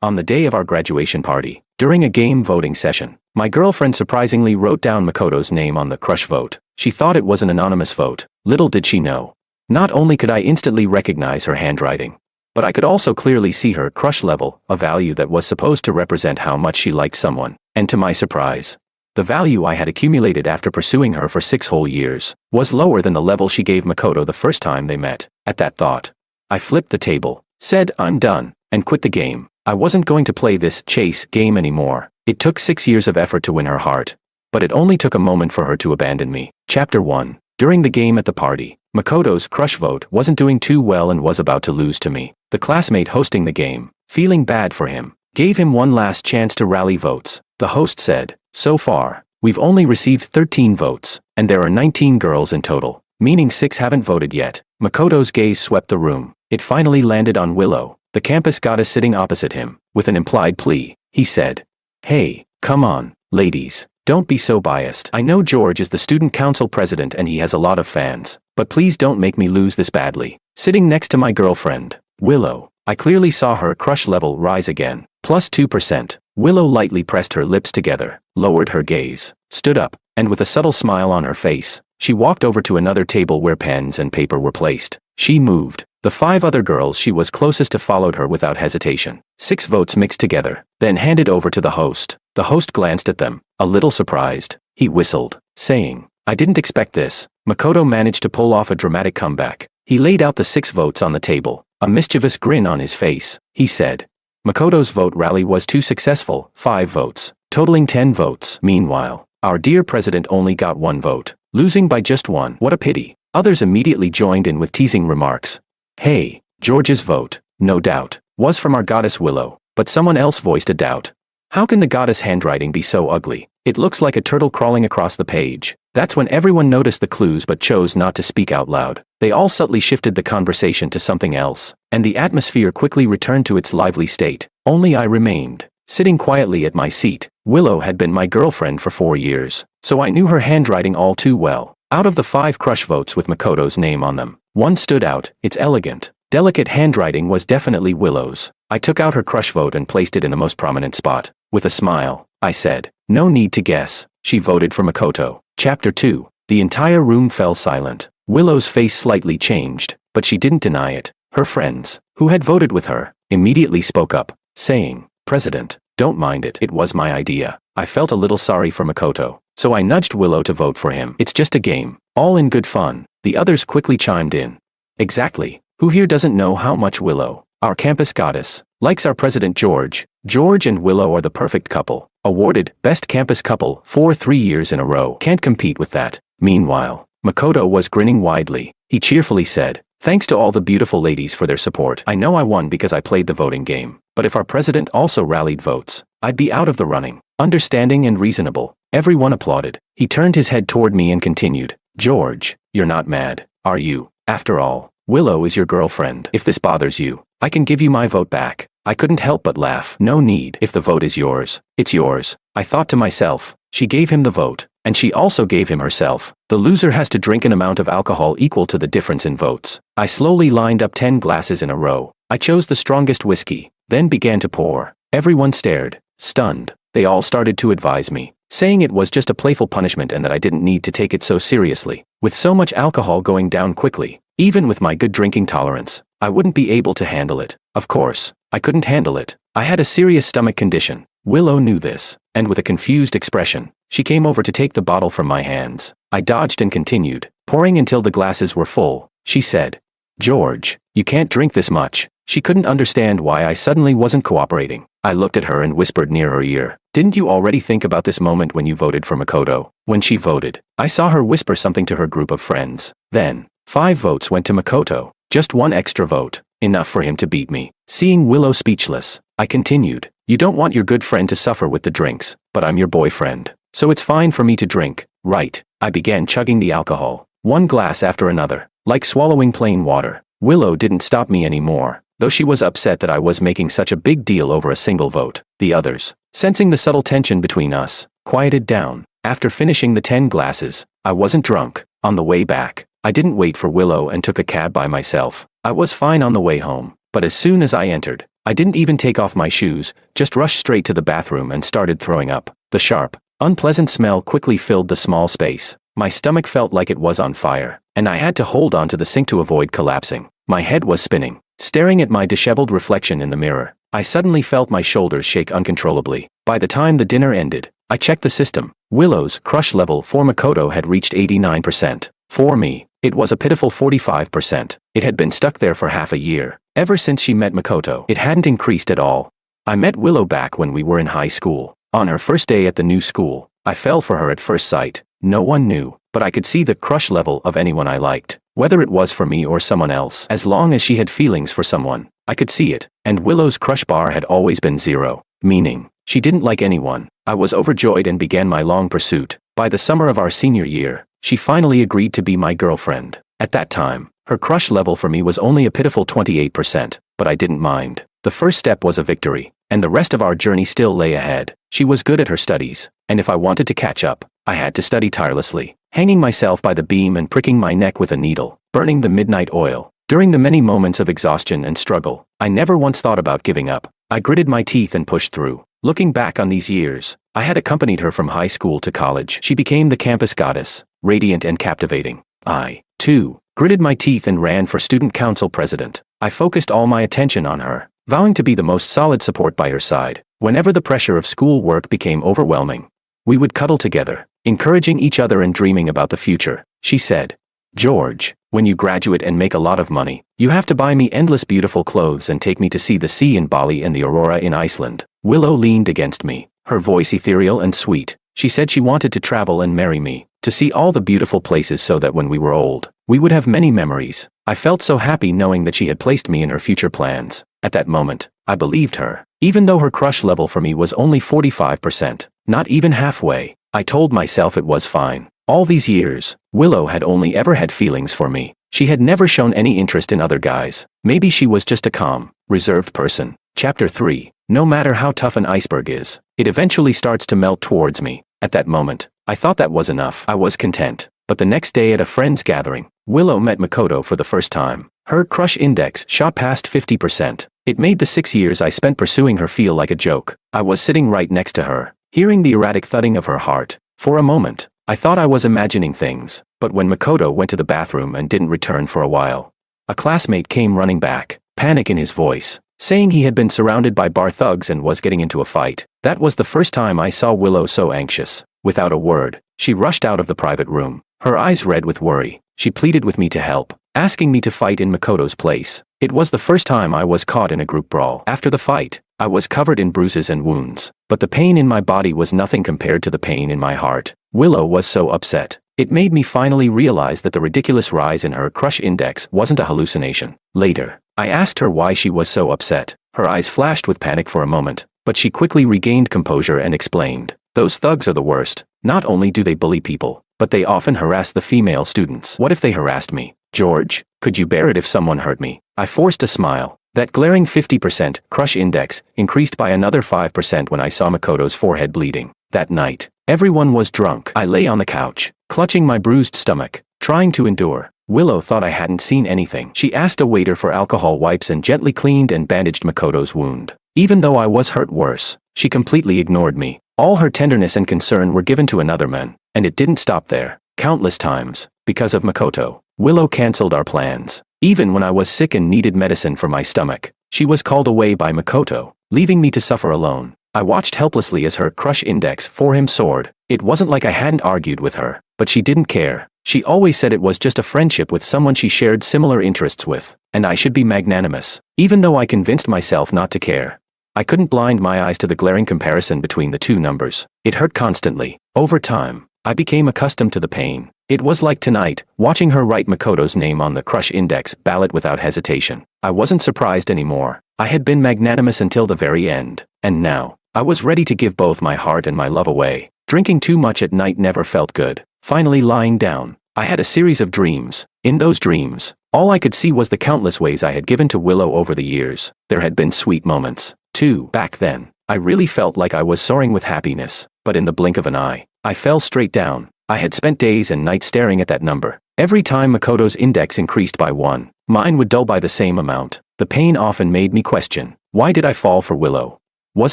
On the day of our graduation party, during a game voting session, my girlfriend surprisingly wrote down Makoto's name on the crush vote. She thought it was an anonymous vote. Little did she know. Not only could I instantly recognize her handwriting, but I could also clearly see her crush level, a value that was supposed to represent how much she liked someone. And to my surprise, the value I had accumulated after pursuing her for 6 whole years was lower than the level she gave Makoto the first time they met. At that thought, I flipped the table, said I'm done, and quit the game. I wasn't going to play this chase game anymore. It took 6 years of effort to win her heart, but it only took a moment for her to abandon me. Chapter 1. During the game at the party, Makoto's crush vote wasn't doing too well and was about to lose to me. The classmate hosting the game, feeling bad for him, gave him one last chance to rally votes. The host said, "So far, we've only received 13 votes, and there are 19 girls in total, meaning 6 haven't voted yet." Makoto's gaze swept the room. It finally landed on Willow, the campus goddess sitting opposite him. With an implied plea, he said, "Hey, come on, ladies, don't be so biased. I know George is the student council president and he has a lot of fans, but please don't make me lose this badly." Sitting next to my girlfriend, Willow, I clearly saw her crush level rise again, plus 2%. Willow lightly pressed her lips together, lowered her gaze, stood up, and with a subtle smile on her face, she walked over to another table where pens and paper were placed. She moved. The 5 other girls she was closest to followed her without hesitation. 6 votes mixed together, then handed over to the host. The host glanced at them, a little surprised. He whistled, saying, "I didn't expect this." Makoto managed to pull off a dramatic comeback. He laid out the 6 votes on the table, a mischievous grin on his face. He said, "Makoto's vote rally was too successful, 5 votes, totaling 10 votes. Meanwhile, our dear president only got 1 vote, losing by just 1. What a pity." Others immediately joined in with teasing remarks. "Hey, George's vote, no doubt, was from our goddess Willow," but someone else voiced a doubt. "How can the goddess handwriting be so ugly? It looks like a turtle crawling across the page." That's when everyone noticed the clues but chose not to speak out loud. They all subtly shifted the conversation to something else, and the atmosphere quickly returned to its lively state. Only I remained, sitting quietly at my seat. Willow had been my girlfriend for 4 years, so I knew her handwriting all too well. Out of the 5 crush votes with Makoto's name on them, 1 stood out. Its elegant, delicate handwriting was definitely Willow's. I took out her crush vote and placed it in the most prominent spot. With a smile, I said, "No need to guess. She voted for Makoto." Chapter 2. The entire room fell silent. Willow's face slightly changed, but she didn't deny it. Her friends, who had voted with her, immediately spoke up, saying, "President, don't mind it. It was my idea." I felt a little sorry for Makoto, so I nudged Willow to vote for him. "It's just a game, all in good fun." The others quickly chimed in. "Exactly. Who here doesn't know how much Willow, our campus goddess, likes our president George? George and Willow are the perfect couple. Awarded Best Campus Couple for 3 years in a row. Can't compete with that." Meanwhile, Makoto was grinning widely. He cheerfully said, "Thanks to all the beautiful ladies for their support. I know I won because I played the voting game, but if our president also rallied votes, I'd be out of the running." Understanding and reasonable, everyone applauded. He turned his head toward me and continued, "George, you're not mad, are you? After all, Willow is your girlfriend. If this bothers you, I can give you my vote back." I couldn't help but laugh. "No need. If the vote is yours, it's yours." I thought to myself, she gave him the vote, and she also gave him herself. The loser has to drink an amount of alcohol equal to the difference in votes. I slowly lined up 10 glasses in a row. I chose the strongest whiskey, then began to pour. Everyone stared, stunned. They all started to advise me, saying it was just a playful punishment and that I didn't need to take it so seriously. With so much alcohol going down quickly, even with my good drinking tolerance, I wouldn't be able to handle it. Of course, I couldn't handle it. I had a serious stomach condition. Willow knew this, and with a confused expression, she came over to take the bottle from my hands. I dodged and continued, pouring until the glasses were full. She said, "George, you can't drink this much." She couldn't understand why I suddenly wasn't cooperating. I looked at her and whispered near her ear, "Didn't you already think about this moment when you voted for Makoto?" When she voted, I saw her whisper something to her group of friends. Then, 5 votes went to Makoto. Just 1 extra vote, enough for him to beat me. Seeing Willow speechless, I continued, "You don't want your good friend to suffer with the drinks, but I'm your boyfriend, so it's fine for me to drink, right?" I began chugging the alcohol, 1 glass after another, like swallowing plain water. Willow didn't stop me anymore, though she was upset that I was making such a big deal over a single vote. The others, sensing the subtle tension between us, quieted down. After finishing the 10 glasses, I wasn't drunk. On the way back, I didn't wait for Willow and took a cab by myself. I was fine on the way home, but as soon as I entered, I didn't even take off my shoes, just rushed straight to the bathroom and started throwing up. The sharp, unpleasant smell quickly filled the small space. My stomach felt like it was on fire, and I had to hold onto the sink to avoid collapsing. My head was spinning. Staring at my disheveled reflection in the mirror, I suddenly felt my shoulders shake uncontrollably. By the time the dinner ended, I checked the system. Willow's crush level for Makoto had reached 89%. For me, it was a pitiful 45%. It had been stuck there for half a year. Ever since she met Makoto, it hadn't increased at all. I met Willow back when we were in high school. On her first day at the new school, I fell for her at first sight. No one knew, but I could see the crush level of anyone I liked. Whether it was for me or someone else, as long as she had feelings for someone, I could see it, and Willow's crush bar had always been 0, meaning she didn't like anyone. I was overjoyed and began my long pursuit. By the summer of our senior year, she finally agreed to be my girlfriend. At that time, her crush level for me was only a pitiful 28%, but I didn't mind. The first step was a victory, and the rest of our journey still lay ahead. She was good at her studies, and if I wanted to catch up, I had to study tirelessly, hanging myself by the beam and pricking my neck with a needle, burning the midnight oil. During the many moments of exhaustion and struggle, I never once thought about giving up. I gritted my teeth and pushed through. Looking back on these years, I had accompanied her from high school to college. She became the campus goddess, radiant and captivating. I, too, gritted my teeth and ran for student council president. I focused all my attention on her, vowing to be the most solid support by her side. Whenever the pressure of school work became overwhelming, we would cuddle together, encouraging each other and dreaming about the future. She said, "George, when you graduate and make a lot of money, you have to buy me endless beautiful clothes and take me to see the sea in Bali and the aurora in Iceland." Willow leaned against me, her voice ethereal and sweet. She said she wanted to travel and marry me, to see all the beautiful places so that when we were old, we would have many memories. I felt so happy knowing that she had placed me in her future plans. At that moment, I believed her. Even though her crush level for me was only 45%, not even halfway, I told myself it was fine. All these years, Willow had only ever had feelings for me. She had never shown any interest in other guys. Maybe she was just a calm, reserved person. Chapter 3. No matter how tough an iceberg is, it eventually starts to melt towards me. At that moment, I thought that was enough. I was content. But the next day at a friend's gathering, Willow met Makoto for the first time. Her crush index shot past 50%. It made the 6 years I spent pursuing her feel like a joke. I was sitting right next to her, hearing the erratic thudding of her heart. For a moment, I thought I was imagining things, but when Makoto went to the bathroom and didn't return for a while, a classmate came running back, panic in his voice, saying he had been surrounded by bar thugs and was getting into a fight. That was the first time I saw Willow so anxious. Without a word, she rushed out of the private room, her eyes red with worry. She pleaded with me to help, asking me to fight in Makoto's place. It was the first time I was caught in a group brawl. After the fight, I was covered in bruises and wounds, but the pain in my body was nothing compared to the pain in my heart. Willow was so upset. It made me finally realize that the ridiculous rise in her crush index wasn't a hallucination. Later, I asked her why she was so upset. Her eyes flashed with panic for a moment, but she quickly regained composure and explained, "Those thugs are the worst. Not only do they bully people, but they often harass the female students." "What if they harassed me? George, could you bear it if someone hurt me?" I forced a smile. That glaring 50% crush index increased by another 5% when I saw Makoto's forehead bleeding. That night, everyone was drunk. I lay on the couch, clutching my bruised stomach, trying to endure. Willow thought I hadn't seen anything. She asked a waiter for alcohol wipes and gently cleaned and bandaged Makoto's wound. Even though I was hurt worse, she completely ignored me. All her tenderness and concern were given to another man, and it didn't stop there. Countless times, because of Makoto, Willow canceled our plans. Even when I was sick and needed medicine for my stomach, she was called away by Makoto, leaving me to suffer alone. I watched helplessly as her crush index for him soared. It wasn't like I hadn't argued with her, but she didn't care. She always said it was just a friendship with someone she shared similar interests with, and I should be magnanimous. Even though I convinced myself not to care, I couldn't blind my eyes to the glaring comparison between the two numbers. It hurt constantly. Over time, I became accustomed to the pain. It was like tonight, watching her write Makoto's name on the crush index ballot without hesitation. I wasn't surprised anymore. I had been magnanimous until the very end, and now, I was ready to give both my heart and my love away. Drinking too much at night never felt good. Finally lying down, I had a series of dreams. In those dreams, all I could see was the countless ways I had given to Willow over the years. There had been sweet moments, too. Back then, I really felt like I was soaring with happiness, but in the blink of an eye, I fell straight down. I had spent days and nights staring at that number. Every time Makoto's index increased by 1, mine would dull by the same amount. The pain often made me question, Why did I fall for Willow? Was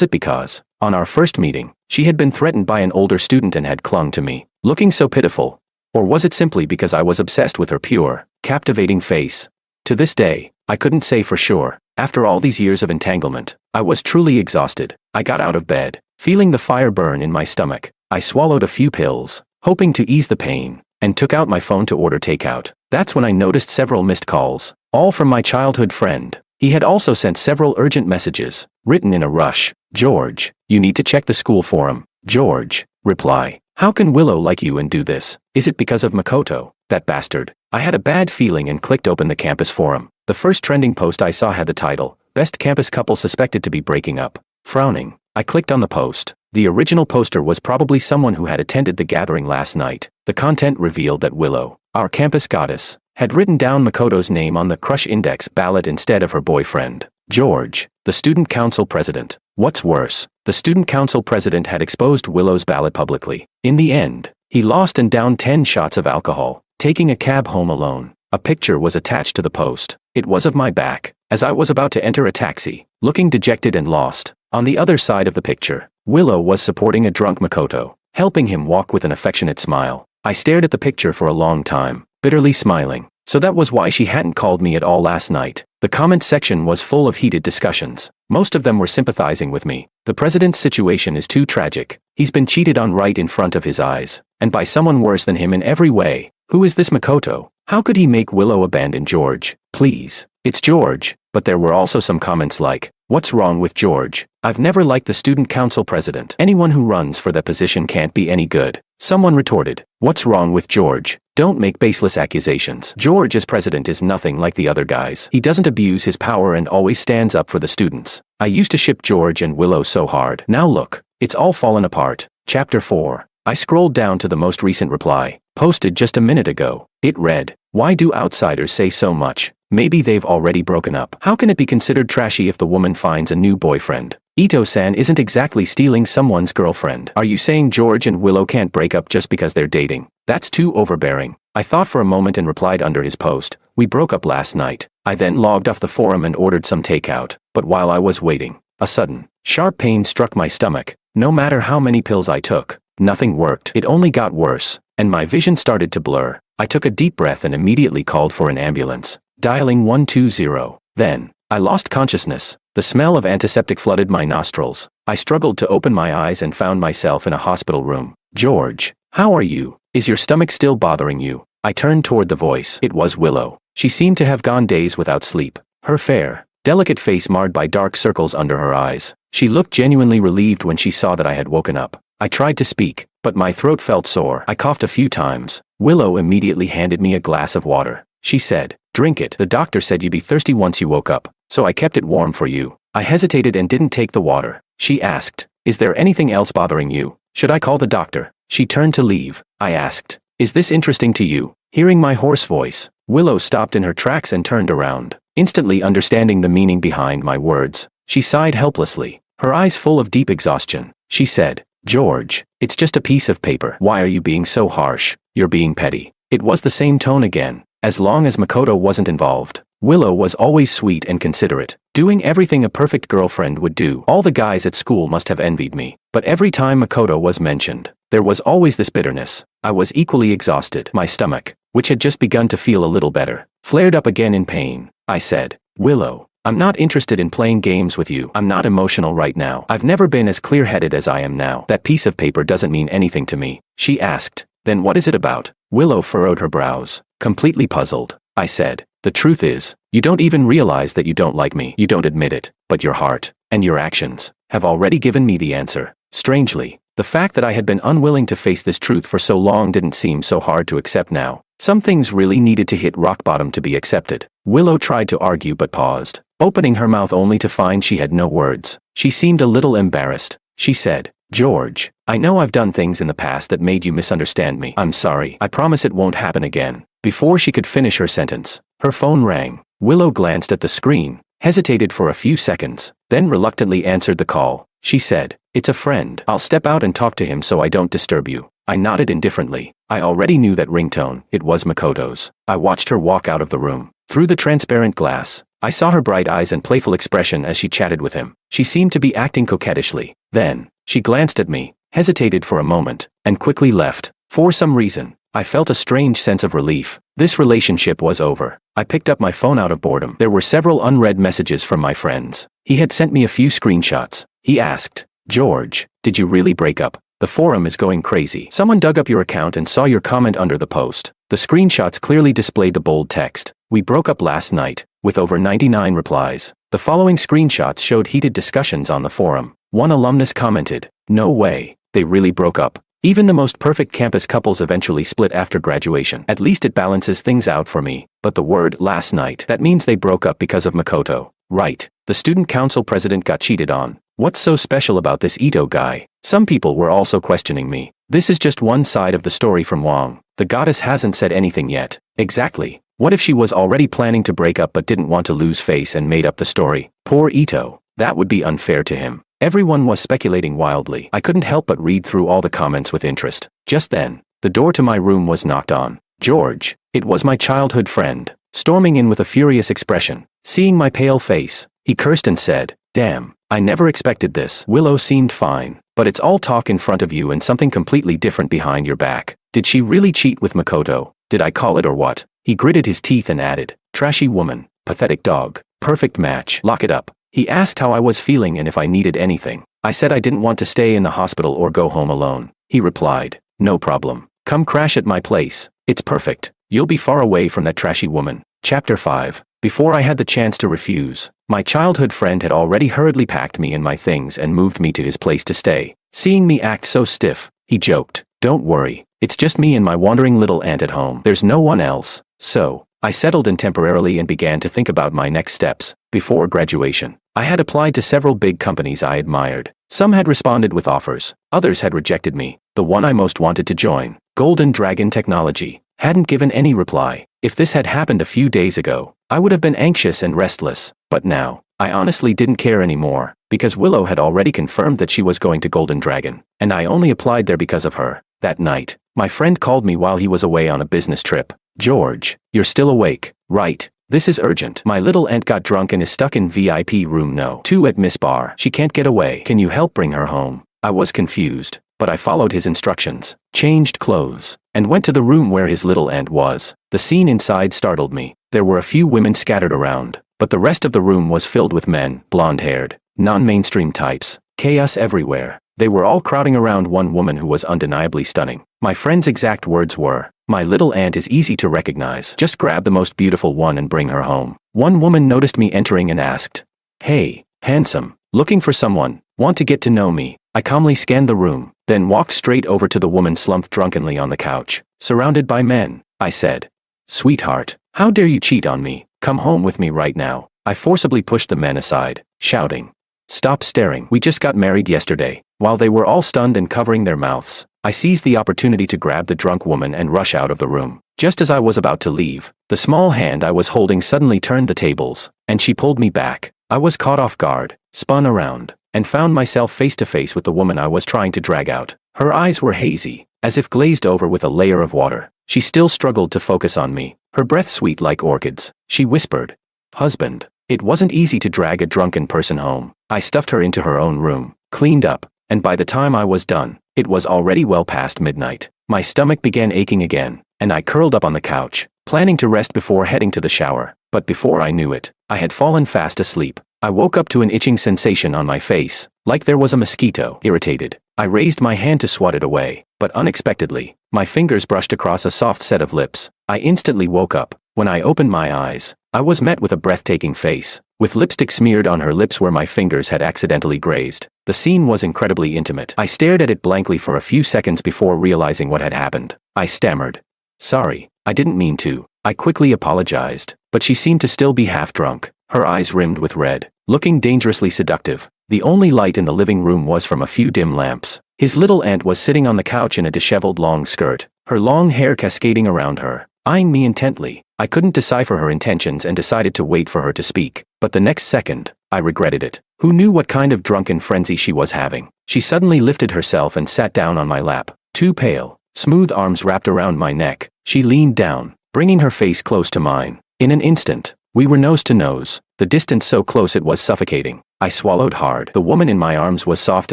it because, on our first meeting, she had been threatened by an older student and had clung to me, looking so pitiful? Or was it simply because I was obsessed with her pure, captivating face? To this day, I couldn't say for sure. After all these years of entanglement, I was truly exhausted. I got out of bed, feeling the fire burn in my stomach. I swallowed a few pills, hoping to ease the pain, and took out my phone to order takeout. That's when I noticed several missed calls, all from my childhood friend. He had also sent several urgent messages, written in a rush. George, you need to check the school forum. George, reply. How can Willow like you and do this? Is it because of Makoto, that bastard? I had a bad feeling and clicked open the campus forum. The first trending post I saw had the title, Best Campus Couple Suspected to be Breaking Up. Frowning, I clicked on the post. The original poster was probably someone who had attended the gathering last night. The content revealed that Willow, our campus goddess, had written down Makoto's name on the crush index ballot instead of her boyfriend, George, the student council president. What's worse, the student council president had exposed Willow's ballot publicly. In the end, he lost and downed 10 shots of alcohol, taking a cab home alone. A picture was attached to the post. It was of my back, as I was about to enter a taxi, looking dejected and lost. On the other side of the picture, Willow was supporting a drunk Makoto, helping him walk with an affectionate smile. I stared at the picture for a long time, bitterly smiling. So that was why she hadn't called me at all last night. The comment section was full of heated discussions. Most of them were sympathizing with me. The president's situation is too tragic. He's been cheated on right in front of his eyes, and by someone worse than him in every way. Who is this Makoto? How could he make Willow abandon George? Please. It's George. But there were also some comments like, what's wrong with George? I've never liked the student council president. Anyone who runs for that position can't be any good. Someone retorted, what's wrong with George? Don't make baseless accusations. George as president is nothing like the other guys. He doesn't abuse his power and always stands up for the students. I used to ship George and Willow so hard. Now look, it's all fallen apart. Chapter 4. I scrolled down to the most recent reply, posted just a minute ago. It read, why do outsiders say so much? Maybe they've already broken up. How can it be considered trashy if the woman finds a new boyfriend? Ito-san isn't exactly stealing someone's girlfriend. Are you saying George and Willow can't break up just because they're dating? That's too overbearing. I thought for a moment and replied under his post, we broke up last night. I then logged off the forum and ordered some takeout. But while I was waiting, a sudden, sharp pain struck my stomach. No matter how many pills I took, nothing worked. It only got worse, and my vision started to blur. I took a deep breath and immediately called for an ambulance, dialing 120. Then, I lost consciousness. The smell of antiseptic flooded my nostrils. I struggled to open my eyes and found myself in a hospital room. George, how are you? Is your stomach still bothering you? I turned toward the voice. It was Willow. She seemed to have gone days without sleep. Her fair, delicate face marred by dark circles under her eyes. She looked genuinely relieved when she saw that I had woken up. I tried to speak, but my throat felt sore. I coughed a few times. Willow immediately handed me a glass of water. She said, drink it. The doctor said you'd be thirsty once you woke up, so I kept it warm for you. I hesitated and didn't take the water. She asked, is there anything else bothering you? Should I call the doctor? She turned to leave. I asked, is this interesting to you? Hearing my hoarse voice, Willow stopped in her tracks and turned around. Instantly understanding the meaning behind my words, she sighed helplessly, her eyes full of deep exhaustion. She said, George, it's just a piece of paper. Why are you being so harsh? You're being petty. It was the same tone again. As long as Makoto wasn't involved, Willow was always sweet and considerate, doing everything a perfect girlfriend would do. All the guys at school must have envied me. But every time Makoto was mentioned, there was always this bitterness. I was equally exhausted. My stomach, which had just begun to feel a little better, flared up again in pain. I said, Willow, I'm not interested in playing games with you. I'm not emotional right now. I've never been as clear-headed as I am now. That piece of paper doesn't mean anything to me. She asked, then what is it about? Willow furrowed her brows, completely puzzled. I said, the truth is, you don't even realize that you don't like me. You don't admit it, but your heart, and your actions, have already given me the answer. Strangely, the fact that I had been unwilling to face this truth for so long didn't seem so hard to accept now. Some things really needed to hit rock bottom to be accepted. Willow tried to argue but paused, opening her mouth only to find she had no words. She seemed a little embarrassed. She said, George, I know I've done things in the past that made you misunderstand me. I'm sorry. I promise it won't happen again. Before she could finish her sentence, her phone rang. Willow glanced at the screen, hesitated for a few seconds, then reluctantly answered the call. She said, it's a friend. I'll step out and talk to him so I don't disturb you. I nodded indifferently. I already knew that ringtone. It was Makoto's. I watched her walk out of the room. Through the transparent glass, I saw her bright eyes and playful expression as she chatted with him. She seemed to be acting coquettishly. Then, she glanced at me, hesitated for a moment, and quickly left. For some reason, I felt a strange sense of relief. This relationship was over. I picked up my phone out of boredom. There were several unread messages from my friends. He had sent me a few screenshots. He asked, "George, did you really break up? The forum is going crazy. Someone dug up your account and saw your comment under the post." The screenshots clearly displayed the bold text, "We broke up last night," with over 99 replies. The following screenshots showed heated discussions on the forum. One alumnus commented, "No way, they really broke up. Even the most perfect campus couples eventually split after graduation. At least it balances things out for me." But the word "last night," that means they broke up because of Makoto. Right. The student council president got cheated on. What's so special about this Ito guy? Some people were also questioning me. This is just one side of the story from Wong. The goddess hasn't said anything yet. Exactly. What if she was already planning to break up but didn't want to lose face and made up the story? Poor Ito. That would be unfair to him. Everyone was speculating wildly. I couldn't help but read through all the comments with interest. Just then, the door to my room was knocked on. George. It was my childhood friend, storming in with a furious expression. Seeing my pale face, he cursed and said, "Damn, I never expected this." Willow seemed fine, but it's all talk in front of you and something completely different behind your back. Did she really cheat with Makoto? Did I call it or what? He gritted his teeth and added, "Trashy woman, pathetic dog, perfect match, lock it up." He asked how I was feeling and if I needed anything. I said I didn't want to stay in the hospital or go home alone. He replied, "No problem. Come crash at my place. It's perfect. You'll be far away from that trashy woman." Chapter 5. Before I had the chance to refuse, my childhood friend had already hurriedly packed me and my things and moved me to his place to stay. Seeing me act so stiff, he joked, "Don't worry. It's just me and my wandering little aunt at home. There's no one else." So, I settled in temporarily and began to think about my next steps. Before graduation, I had applied to several big companies I admired. Some had responded with offers, others had rejected me. The one I most wanted to join, Golden Dragon Technology, hadn't given any reply. If this had happened a few days ago, I would have been anxious and restless. But now, I honestly didn't care anymore, because Willow had already confirmed that she was going to Golden Dragon, and I only applied there because of her. That night, my friend called me while he was away on a business trip. "George, you're still awake, right? This is urgent. My little aunt got drunk and is stuck in VIP room No. 2 at Miss Bar. She can't get away. Can you help bring her home?" I was confused, but I followed his instructions, changed clothes, and went to the room where his little aunt was. The scene inside startled me. There were a few women scattered around, but the rest of the room was filled with men, blonde-haired, non-mainstream types. Chaos everywhere. They were all crowding around one woman who was undeniably stunning. My friend's exact words were, "My little aunt is easy to recognize. Just grab the most beautiful one and bring her home." One woman noticed me entering and asked, "Hey, handsome, looking for someone? Want to get to know me?" I calmly scanned the room, then walked straight over to the woman slumped drunkenly on the couch, surrounded by men. I said, "Sweetheart, how dare you cheat on me? Come home with me right now." I forcibly pushed the men aside, shouting, "Stop staring. We just got married yesterday." While they were all stunned and covering their mouths, I seized the opportunity to grab the drunk woman and rush out of the room. Just as I was about to leave, the small hand I was holding suddenly turned the tables, and she pulled me back. I was caught off guard, spun around, and found myself face to face with the woman I was trying to drag out. Her eyes were hazy, as if glazed over with a layer of water. She still struggled to focus on me, her breath sweet like orchids. She whispered, "Husband." It wasn't easy to drag a drunken person home. I stuffed her into her own room, cleaned up, and by the time I was done, it was already well past midnight. My stomach began aching again, and I curled up on the couch, planning to rest before heading to the shower. But before I knew it, I had fallen fast asleep. I woke up to an itching sensation on my face, like there was a mosquito. Irritated, I raised my hand to swat it away, but unexpectedly, my fingers brushed across a soft set of lips. I instantly woke up. When I opened my eyes, I was met with a breathtaking face, with lipstick smeared on her lips where my fingers had accidentally grazed. The scene was incredibly intimate. I stared at it blankly for a few seconds before realizing what had happened. I stammered, "Sorry, I didn't mean to." I quickly apologized, but she seemed to still be half drunk, her eyes rimmed with red, looking dangerously seductive. The only light in the living room was from a few dim lamps. His little aunt was sitting on the couch in a disheveled long skirt, her long hair cascading around her, eyeing me intently. I couldn't decipher her intentions and decided to wait for her to speak, but the next second, I regretted it. Who knew what kind of drunken frenzy she was having? She suddenly lifted herself and sat down on my lap. Two pale, smooth arms wrapped around my neck, she leaned down, bringing her face close to mine. In an instant, we were nose to nose. the distance so close it was suffocating. I swallowed hard. The woman in my arms was soft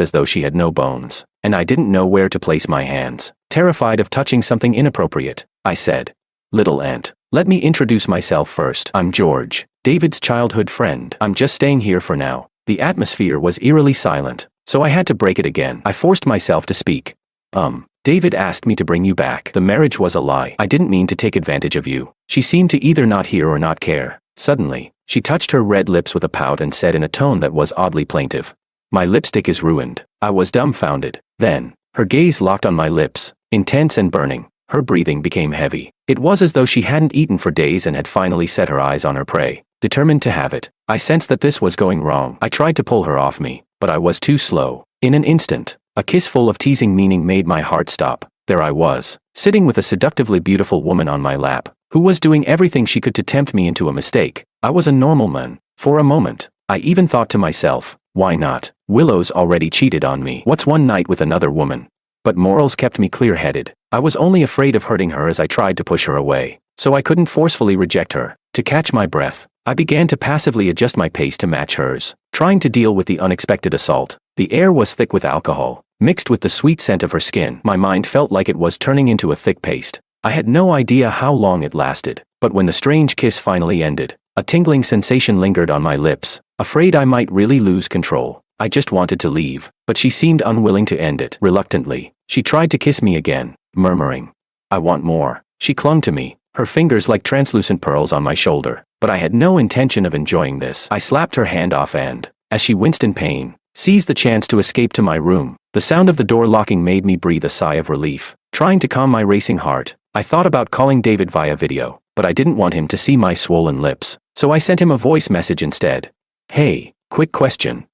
as though she had no bones, and I didn't know where to place my hands. Terrified of touching something inappropriate, I said, "Little aunt, let me introduce myself first. I'm George, David's childhood friend. I'm just staying here for now." The atmosphere was eerily silent, so I had to break it again. I forced myself to speak. David asked me to bring you back. The marriage was a lie. I didn't mean to take advantage of you." She seemed to either not hear or not care. Suddenly, she touched her red lips with a pout and said in a tone that was oddly plaintive, "My lipstick is ruined." I was dumbfounded. Then, her gaze locked on my lips, intense and burning. Her breathing became heavy. It was as though she hadn't eaten for days and had finally set her eyes on her prey, determined to have it. I sensed that this was going wrong. I tried to pull her off me, but I was too slow. In an instant, a kiss full of teasing meaning made my heart stop. There I was, sitting with a seductively beautiful woman on my lap, who was doing everything she could to tempt me into a mistake. I was a normal man. For a moment, I even thought to myself, why not? Willow's already cheated on me. What's one night with another woman? But morals kept me clear-headed. I was only afraid of hurting her as I tried to push her away, so I couldn't forcefully reject her. To catch my breath, I began to passively adjust my pace to match hers, trying to deal with the unexpected assault. The air was thick with alcohol, mixed with the sweet scent of her skin. My mind felt like it was turning into a thick paste. I had no idea how long it lasted, but when the strange kiss finally ended, a tingling sensation lingered on my lips. Afraid I might really lose control, I just wanted to leave, but she seemed unwilling to end it. Reluctantly, she tried to kiss me again, murmuring, "I want more." She clung to me, her fingers like translucent pearls on my shoulder, but I had no intention of enjoying this. I slapped her hand off and, as she winced in pain, seized the chance to escape to my room. The sound of the door locking made me breathe a sigh of relief. Trying to calm my racing heart, I thought about calling David via video, but I didn't want him to see my swollen lips, so I sent him a voice message instead. "Hey, quick question.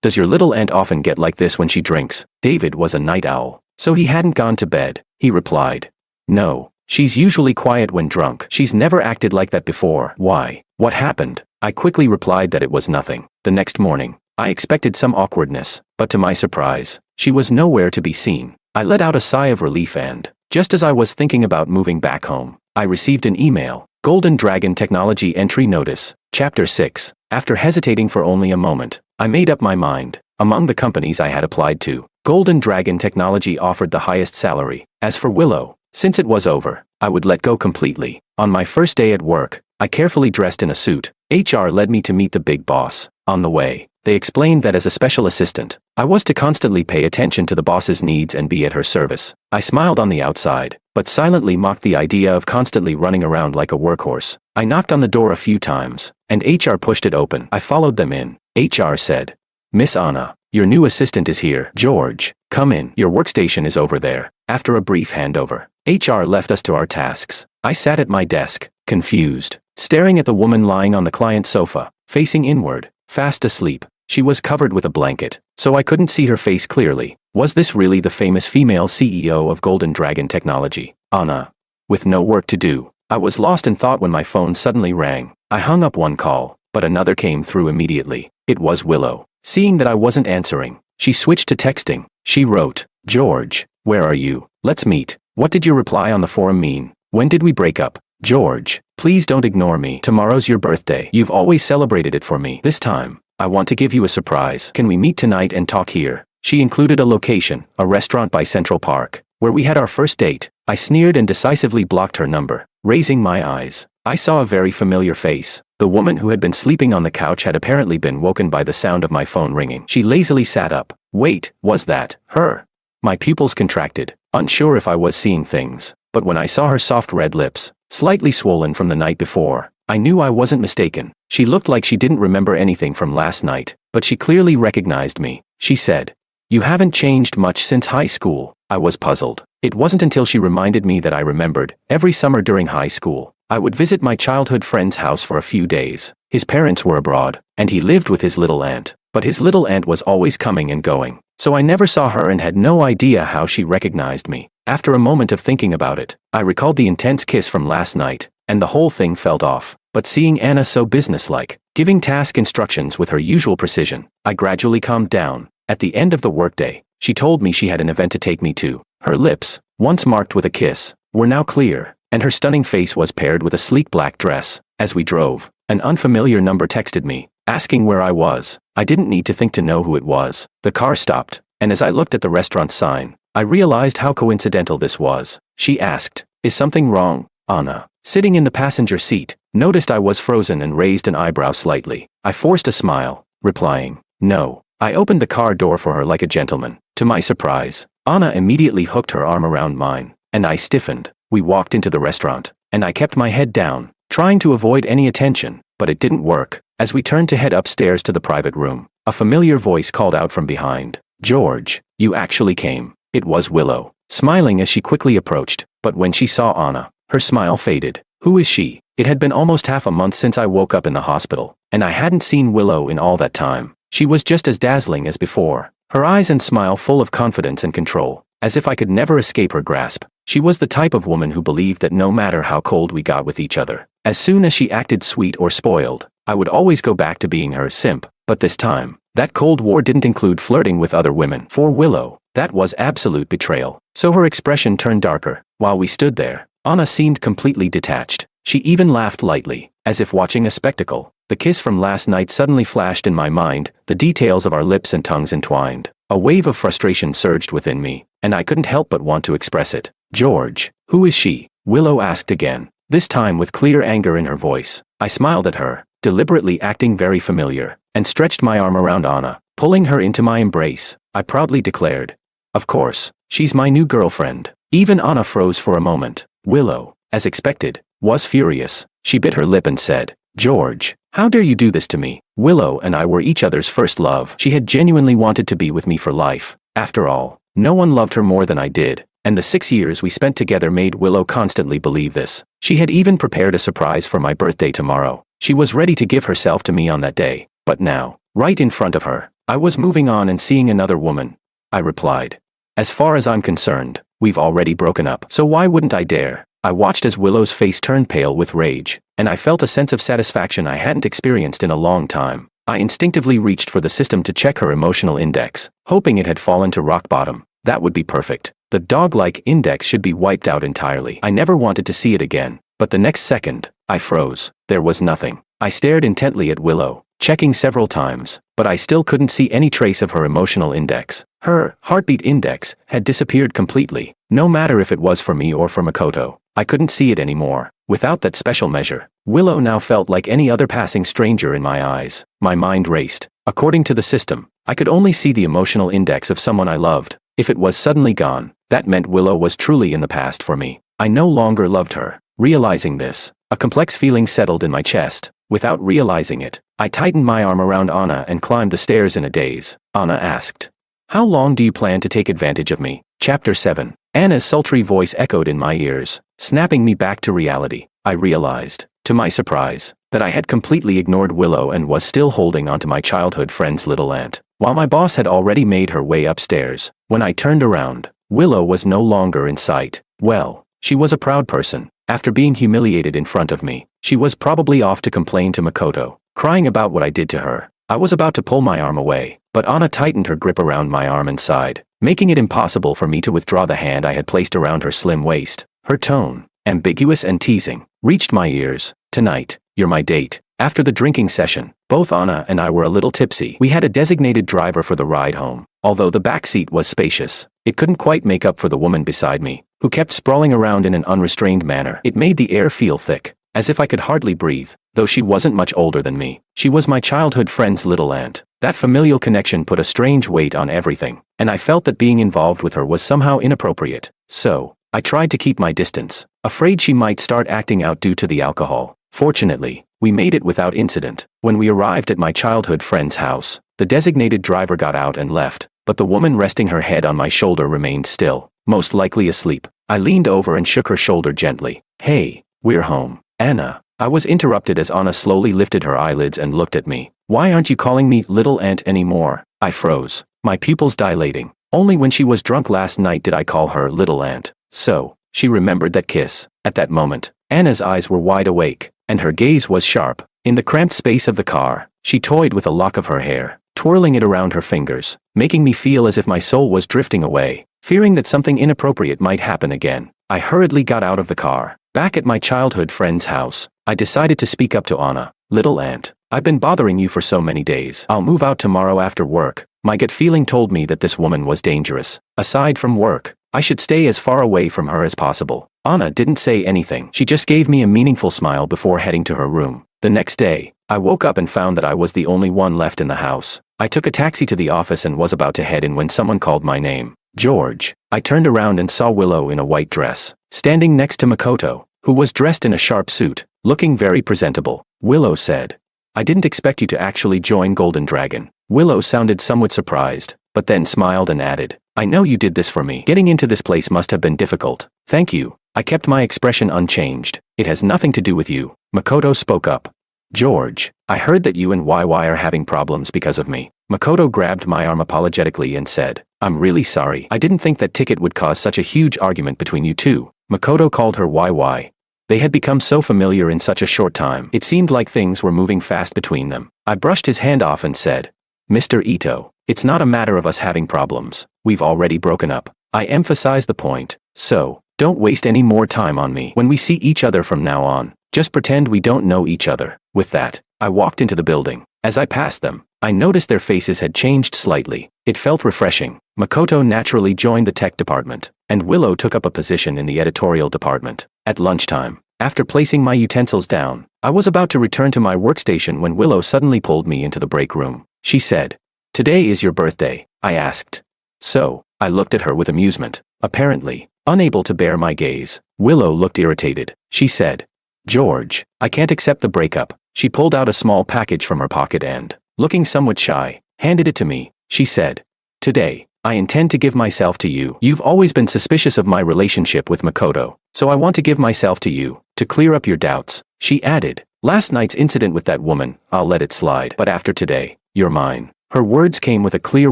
Does your little aunt often get like this when she drinks?" David was a night owl, so he hadn't gone to bed. He replied, "No, she's usually quiet when drunk. She's never acted like that before." "Why? What happened?" I quickly replied that it was nothing. The next morning, I expected some awkwardness, but to my surprise, she was nowhere to be seen. I let out a sigh of relief and, just as I was thinking about moving back home, I received an email. Golden Dragon Technology Entry Notice, Chapter 6. After hesitating for only a moment, I made up my mind. Among the companies I had applied to, Golden Dragon Technology offered the highest salary. As for Willow, since it was over, I would let go completely. On my first day at work, I carefully dressed in a suit. HR led me to meet the big boss. On the way, they explained that as a special assistant, I was to constantly pay attention to the boss's needs and be at her service. I smiled on the outside, but silently mocked the idea of constantly running around like a workhorse. I knocked on the door a few times, and HR pushed it open. I followed them in. HR said, "Miss Anna, your new assistant is here. George, come in. Your workstation is over there." After a brief handover, HR left us to our tasks. I sat at my desk, confused, staring at the woman lying on the client's sofa, facing inward, fast asleep. She was covered with a blanket, so I couldn't see her face clearly. Was this really the famous female CEO of Golden Dragon Technology, Anna? With no work to do, I was lost in thought when my phone suddenly rang. I hung up one call, but another came through immediately. It was Willow. Seeing that I wasn't answering, she switched to texting. She wrote, "George, where are you? Let's meet. What did your reply on the forum mean? When did we break up? George, please don't ignore me. Tomorrow's your birthday. You've always celebrated it for me. This time, I want to give you a surprise. Can we meet tonight and talk here?" She included a location, a restaurant by Central Park, where we had our first date. I sneered and decisively blocked her number. Raising my eyes, I saw a very familiar face. The woman who had been sleeping on the couch had apparently been woken by the sound of my phone ringing. She lazily sat up. Wait, was that her? My pupils contracted, unsure if I was seeing things. But when I saw her soft red lips, slightly swollen from the night before, I knew I wasn't mistaken. She looked like she didn't remember anything from last night, but she clearly recognized me. She said, "You haven't changed much since high school." I was puzzled. It wasn't until she reminded me that I remembered. Every summer during high school, I would visit my childhood friend's house for a few days. His parents were abroad, and he lived with his little aunt. But his little aunt was always coming and going, so I never saw her and had no idea how she recognized me. After a moment of thinking about it, I recalled the intense kiss from last night, and the whole thing felt off. But seeing Anna so businesslike, giving task instructions with her usual precision, I gradually calmed down. At the end of the workday, she told me she had an event to take me to. Her lips, once marked with a kiss, were now clear, and her stunning face was paired with a sleek black dress. As we drove, An unfamiliar number texted me, asking where I was. I didn't need to think to know who it was. The car stopped, and as I looked at the restaurant sign, I realized how coincidental this was. She asked, "Is something wrong?" Anna, sitting in the passenger seat, noticed I was frozen and raised an eyebrow slightly. I forced a smile, replying, "No." I opened the car door for her like a gentleman. To my surprise, Anna immediately hooked her arm around mine, and I stiffened. We walked into the restaurant, and I kept my head down, trying to avoid any attention, but it didn't work. As we turned to head upstairs to the private room, a familiar voice called out from behind, "George, you actually came." It was Willow, smiling as she quickly approached, but when she saw Anna, her smile faded. Who is she? It had been almost half a month since I woke up in the hospital, and I hadn't seen Willow in all that time. She was just as dazzling as before, her eyes and smile full of confidence and control, as if I could never escape her grasp. She was the type of woman who believed that no matter how cold we got with each other, as soon as she acted sweet or spoiled, I would always go back to being her simp. But this time, that Cold War didn't include flirting with other women. For Willow, that was absolute betrayal. So her expression turned darker. While we stood there, Anna seemed completely detached. She even laughed lightly, as if watching a spectacle. The kiss from last night suddenly flashed in my mind, the details of our lips and tongues entwined. A wave of frustration surged within me, and I couldn't help but want to express it. "George, who is she?" Willow asked again, this time with clear anger in her voice. I smiled at her, deliberately acting very familiar, and stretched my arm around Anna, pulling her into my embrace. I proudly declared, "Of course, she's my new girlfriend." Even Anna froze for a moment. Willow, as expected, was furious. She bit her lip and said, "George, how dare you do this to me?" Willow and I were each other's first love. She had genuinely wanted to be with me for life. After all, no one loved her more than I did, and the 6 years we spent together made Willow constantly believe this. She had even prepared a surprise for my birthday tomorrow. She was ready to give herself to me on that day. But now, right in front of her, I was moving on and seeing another woman. I replied, "As far as I'm concerned, we've already broken up, so why wouldn't I dare?" I watched as Willow's face turned pale with rage, and I felt a sense of satisfaction I hadn't experienced in a long time. I instinctively reached for the system to check her emotional index, hoping it had fallen to rock bottom. That would be perfect. The dog-like index should be wiped out entirely. I never wanted to see it again, but the next second, I froze. There was nothing. I stared intently at Willow, checking several times, but I still couldn't see any trace of her emotional index. Her heartbeat index had disappeared completely. No matter if it was for me or for Makoto, I couldn't see it anymore. Without that special measure, Willow now felt like any other passing stranger in my eyes. My mind raced. According to the system, I could only see the emotional index of someone I loved. If it was suddenly gone, that meant Willow was truly in the past for me. I no longer loved her. Realizing this, a complex feeling settled in my chest. Without realizing it, I tightened my arm around Anna and climbed the stairs in a daze. Anna asked, "How long do you plan to take advantage of me?" Chapter 7. Anna's sultry voice echoed in my ears, snapping me back to reality. I realized, to my surprise, that I had completely ignored Willow and was still holding onto my childhood friend's little aunt, while my boss had already made her way upstairs. When I turned around, Willow was no longer in sight. Well, she was a proud person. After being humiliated in front of me, she was probably off to complain to Makoto, crying about what I did to her. I was about to pull my arm away, but Anna tightened her grip around my arm and sighed, making it impossible for me to withdraw the hand I had placed around her slim waist. Her tone, ambiguous and teasing, reached my ears. "Tonight, you're my date." After the drinking session, both Anna and I were a little tipsy. We had a designated driver for the ride home. Although the back seat was spacious, it couldn't quite make up for the woman beside me, who kept sprawling around in an unrestrained manner. It made the air feel thick, as if I could hardly breathe. Though she wasn't much older than me, she was my childhood friend's little aunt. That familial connection put a strange weight on everything, and I felt that being involved with her was somehow inappropriate. So, I tried to keep my distance, afraid she might start acting out due to the alcohol. Fortunately, we made it without incident. When we arrived at my childhood friend's house, the designated driver got out and left, but the woman resting her head on my shoulder remained still, most likely asleep. I leaned over and shook her shoulder gently. "Hey, we're home." "Anna." I was interrupted as Anna slowly lifted her eyelids and looked at me. "Why aren't you calling me little aunt anymore?" I froze, my pupils dilating. Only when she was drunk last night did I call her little aunt. So, she remembered that kiss. At that moment, Anna's eyes were wide awake, and her gaze was sharp. In the cramped space of the car, she toyed with a lock of her hair, twirling it around her fingers, making me feel as if my soul was drifting away. Fearing that something inappropriate might happen again, I hurriedly got out of the car. Back at my childhood friend's house, I decided to speak up to Anna. Little ant, I've been bothering you for so many days. I'll move out tomorrow after work. My gut feeling told me that this woman was dangerous. Aside from work, I should stay as far away from her as possible. Anna didn't say anything. She just gave me a meaningful smile before heading to her room. The next day, I woke up and found that I was the only one left in the house. I took a taxi to the office and was about to head in when someone called my name. George. I turned around and saw Willow in a white dress, standing next to Makoto, who was dressed in a sharp suit, looking very presentable. Willow said, "I didn't expect you to actually join Golden Dragon." Willow sounded somewhat surprised, but then smiled and added, "I know you did this for me. Getting into this place must have been difficult." "Thank you." I kept my expression unchanged. "It has nothing to do with you." Makoto spoke up. "George, I heard that you and YY are having problems because of me." Makoto grabbed my arm apologetically and said, "I'm really sorry. I didn't think that ticket would cause such a huge argument between you two." Makoto called her YY. They had become so familiar in such a short time. It seemed like things were moving fast between them. I brushed his hand off and said, "Mr. Ito, it's not a matter of us having problems. We've already broken up." I emphasized the point. "So, don't waste any more time on me. When we see each other from now on, just pretend we don't know each other." With that, I walked into the building. As I passed them, I noticed their faces had changed slightly. It felt refreshing. Makoto naturally joined the tech department, and Willow took up a position in the editorial department. At lunchtime, after placing my utensils down, I was about to return to my workstation when Willow suddenly pulled me into the break room. She said, "Today is your birthday," I asked. "So?" I looked at her with amusement. Apparently, unable to bear my gaze, Willow looked irritated. She said, "George, I can't accept the breakup." She pulled out a small package from her pocket and, looking somewhat shy, handed it to me. She said, "Today, I intend to give myself to you. You've always been suspicious of my relationship with Makoto, so I want to give myself to you, to clear up your doubts." She added, "Last night's incident with that woman, I'll let it slide. But after today, you're mine." Her words came with a clear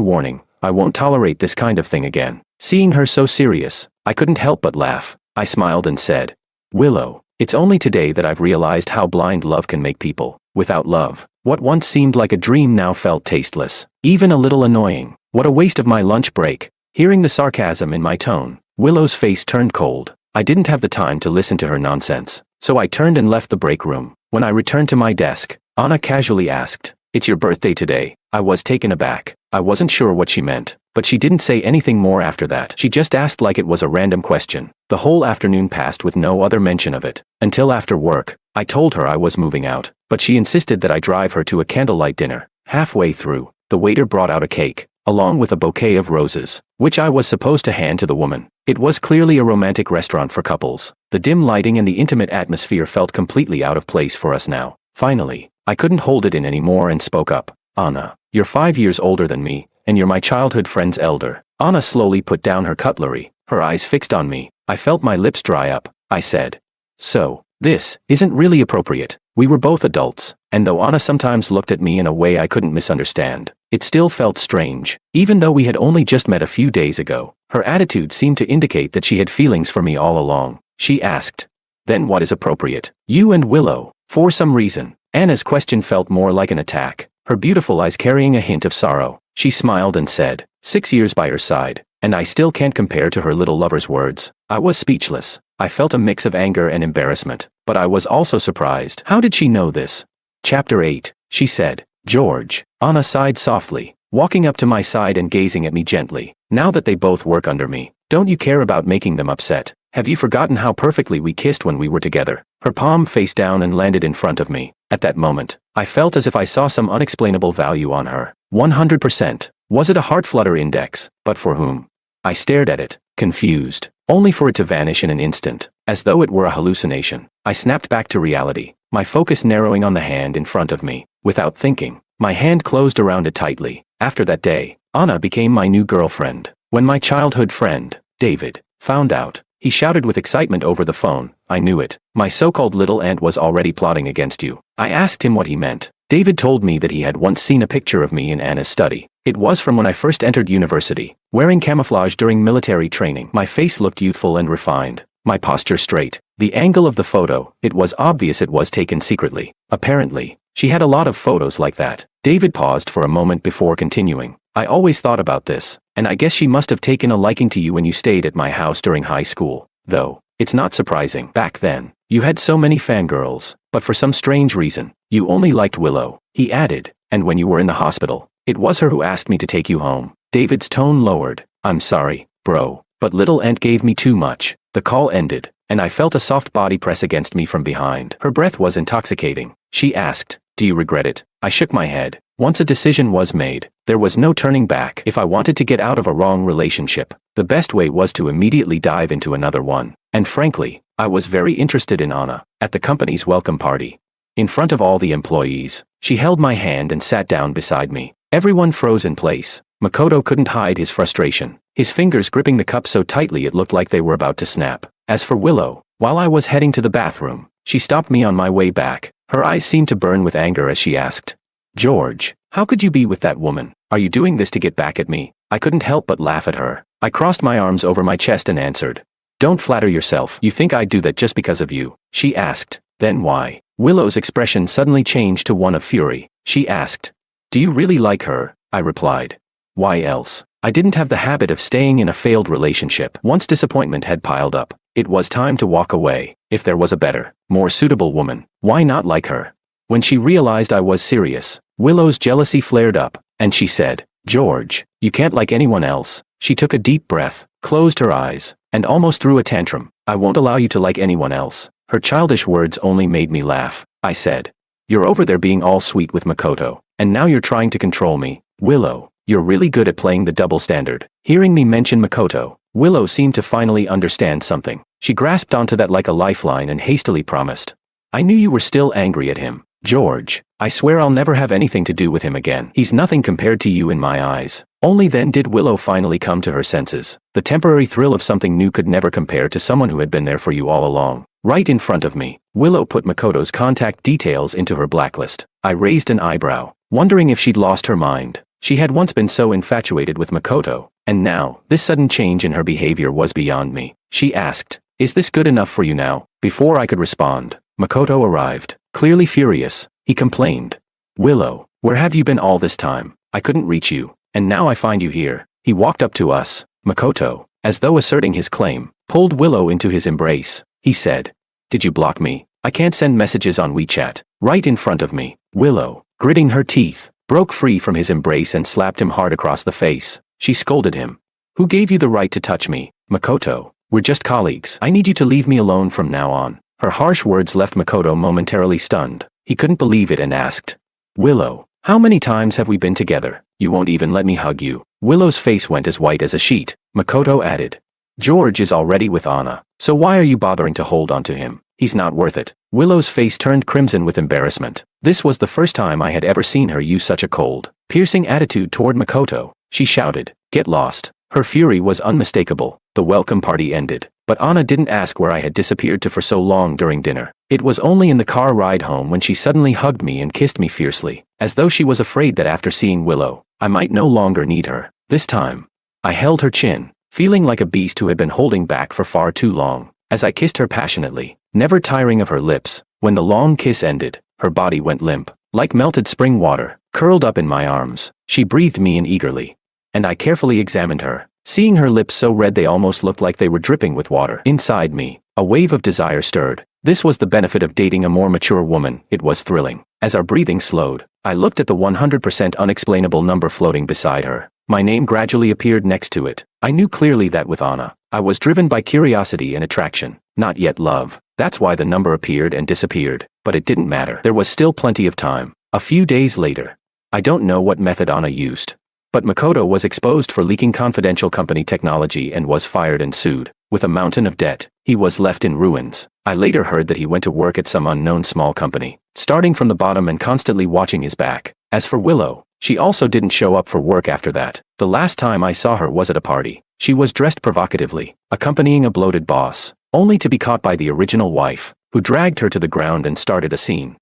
warning. I won't tolerate this kind of thing again. Seeing her so serious, I couldn't help but laugh. I smiled and said, "Willow, it's only today that I've realized how blind love can make people. Without love, what once seemed like a dream now felt tasteless, even a little annoying. What a waste of my lunch break." Hearing the sarcasm in my tone, Willow's face turned cold. I didn't have the time to listen to her nonsense, so I turned and left the break room. When I returned to my desk, Anna casually asked, "It's your birthday today?" I was taken aback. I wasn't sure what she meant, but she didn't say anything more after that. She just asked like it was a random question. The whole afternoon passed with no other mention of it. Until after work, I told her I was moving out, but she insisted that I drive her to a candlelight dinner. Halfway through, the waiter brought out a cake, along with a bouquet of roses, which I was supposed to hand to the woman. It was clearly a romantic restaurant for couples. The dim lighting and the intimate atmosphere felt completely out of place for us now. Finally, I couldn't hold it in anymore and spoke up. "Anna, you're 5 years older than me, and you're my childhood friend's elder." Anna slowly put down her cutlery, her eyes fixed on me. I felt my lips dry up. I said, "So, this isn't really appropriate." We were both adults, and though Anna sometimes looked at me in a way I couldn't misunderstand, it still felt strange. Even though we had only just met a few days ago, her attitude seemed to indicate that she had feelings for me all along. She asked, "Then what is appropriate?" "You and Willow." For some reason, Anna's question felt more like an attack, her beautiful eyes carrying a hint of sorrow. She smiled and said, 6 years by her side, and I still can't compare to her little lover's words." I was speechless. I felt a mix of anger and embarrassment, but I was also surprised. How did she know this? Chapter 8. She said, "George." Anna sighed softly, walking up to my side and gazing at me gently. "Now that they both work under me, don't you care about making them upset? Have you forgotten how perfectly we kissed when we were together?" Her palm faced down and landed in front of me. At that moment, I felt as if I saw some unexplainable value on her. 100%. Was it a heart flutter index? But for whom? I stared at it, confused, only for it to vanish in an instant, as though it were a hallucination. I snapped back to reality, my focus narrowing on the hand in front of me. Without thinking, my hand closed around it tightly. After that day, Anna became my new girlfriend. When my childhood friend, David, found out, he shouted with excitement over the phone, "I knew it. My so-called little ant was already plotting against you." I asked him what he meant. David told me that he had once seen a picture of me in Anna's study. It was from when I first entered university, wearing camouflage during military training. My face looked youthful and refined, my posture straight. The angle of the photo, it was obvious it was taken secretly. Apparently, she had a lot of photos like that. David paused for a moment before continuing. "I always thought about this, and I guess she must have taken a liking to you when you stayed at my house during high school. Though, it's not surprising. Back then, You had so many fangirls, but for some strange reason, you only liked Willow, he added, and when you were in the hospital, it was her who asked me to take you home. David's tone lowered. I'm sorry, bro, but little Ant gave me too much. The call ended, and I felt a soft body press against me from behind. Her breath was intoxicating. She asked, do you regret it? I shook my head. Once a decision was made, there was no turning back. If I wanted to get out of a wrong relationship, the best way was to immediately dive into another one. And frankly, I was very interested in Anna. At the company's welcome party, in front of all the employees, she held my hand and sat down beside me. Everyone froze in place. Makoto couldn't hide his frustration, his fingers gripping the cup so tightly it looked like they were about to snap. As for Willow, while I was heading to the bathroom, she stopped me on my way back. Her eyes seemed to burn with anger as she asked, George, how could you be with that woman? Are you doing this to get back at me? I couldn't help but laugh at her. I crossed my arms over my chest and answered, don't flatter yourself. You think I'd do that just because of you? She asked. Then why? Willow's expression suddenly changed to one of fury. She asked, do you really like her? I replied, why else? I didn't have the habit of staying in a failed relationship. Once disappointment had piled up, it was time to walk away. If there was a better, more suitable woman, why not like her? When she realized I was serious, Willow's jealousy flared up, and she said, George, you can't like anyone else. She took a deep breath, closed her eyes, and almost threw a tantrum. I won't allow you to like anyone else. Her childish words only made me laugh. I said, you're over there being all sweet with Makoto, and now you're trying to control me. Willow, you're really good at playing the double standard. Hearing me mention Makoto, Willow seemed to finally understand something. She grasped onto that like a lifeline and hastily promised, I knew you were still angry at him. George, I swear I'll never have anything to do with him again. He's nothing compared to you in my eyes. Only then did Willow finally come to her senses. The temporary thrill of something new could never compare to someone who had been there for you all along. Right in front of me, Willow put Makoto's contact details into her blacklist. I raised an eyebrow, wondering if she'd lost her mind. She had once been so infatuated with Makoto, and now, this sudden change in her behavior was beyond me. She asked, is this good enough for you now? Before I could respond, Makoto arrived. Clearly furious, he complained, Willow, where have you been all this time? I couldn't reach you, and now I find you here. He walked up to us. Makoto, as though asserting his claim, pulled Willow into his embrace. He said, did you block me? I can't send messages on WeChat. Right in front of me, Willow, gritting her teeth, broke free from his embrace and slapped him hard across the face. She scolded him. Who gave you the right to touch me? Makoto, we're just colleagues. I need you to leave me alone from now on. Her harsh words left Makoto momentarily stunned. He couldn't believe it and asked, Willow, how many times have we been together? You won't even let me hug you. Willow's face went as white as a sheet. Makoto added, George is already with Anna, so why are you bothering to hold on to him? He's not worth it. Willow's face turned crimson with embarrassment. This was the first time I had ever seen her use such a cold, piercing attitude toward Makoto. She shouted, get lost. Her fury was unmistakable. The welcome party ended, but Anna didn't ask where I had disappeared to for so long during dinner. It was only in the car ride home when she suddenly hugged me and kissed me fiercely, as though she was afraid that after seeing Willow, I might no longer need her. This time, I held her chin, feeling like a beast who had been holding back for far too long, as I kissed her passionately, never tiring of her lips. When the long kiss ended, her body went limp, like melted spring water, curled up in my arms. She breathed me in eagerly, and I carefully examined her, seeing her lips so red they almost looked like they were dripping with water. Inside me, a wave of desire stirred. This was the benefit of dating a more mature woman. It was thrilling. As our breathing slowed, I looked at the 100% unexplainable number floating beside her. My name gradually appeared next to it. I knew clearly that with Anna, I was driven by curiosity and attraction, not yet love. That's why the number appeared and disappeared. But it didn't matter. There was still plenty of time. A few days later, I don't know what method Anna used, but Makoto was exposed for leaking confidential company technology and was fired and sued. With a mountain of debt, he was left in ruins. I later heard that he went to work at some unknown small company, starting from the bottom and constantly watching his back. As for Willow, she also didn't show up for work after that. The last time I saw her was at a party. She was dressed provocatively, accompanying a bloated boss, only to be caught by the original wife, who dragged her to the ground and started a scene.